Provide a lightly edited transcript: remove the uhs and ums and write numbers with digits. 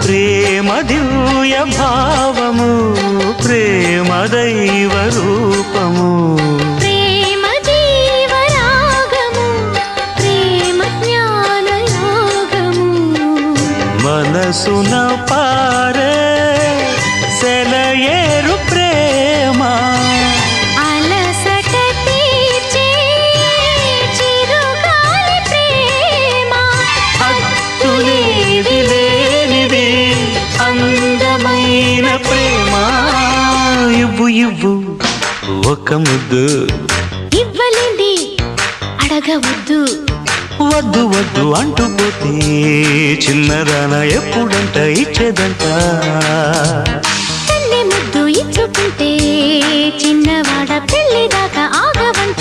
ప్రేమ దివ్య భావము ప్రేమ దైవ రూపము ప్రేమ జీవరాగము ప్రేమ జ్ఞాన యోగము మనసున పారే సెలయేరు ప్రేమ అలసట తీర్చే చిరుగాలి ప్రేమ హద్దులేవి లేనిది అందమైన ప్రేమ ఇవ్వు ఇవ్వు ఒక ముద్దు ఇవ్వలేంది అడగవద్దు వద్దు వద్దు అంటూ పోతే చిన్నదాన ఎప్పుడంట ఇచ్చేదంట తల్లి ముద్దు ఇచ్చుకుంటే చిన్నవాడ పెళ్లి దాకా ఆగవంట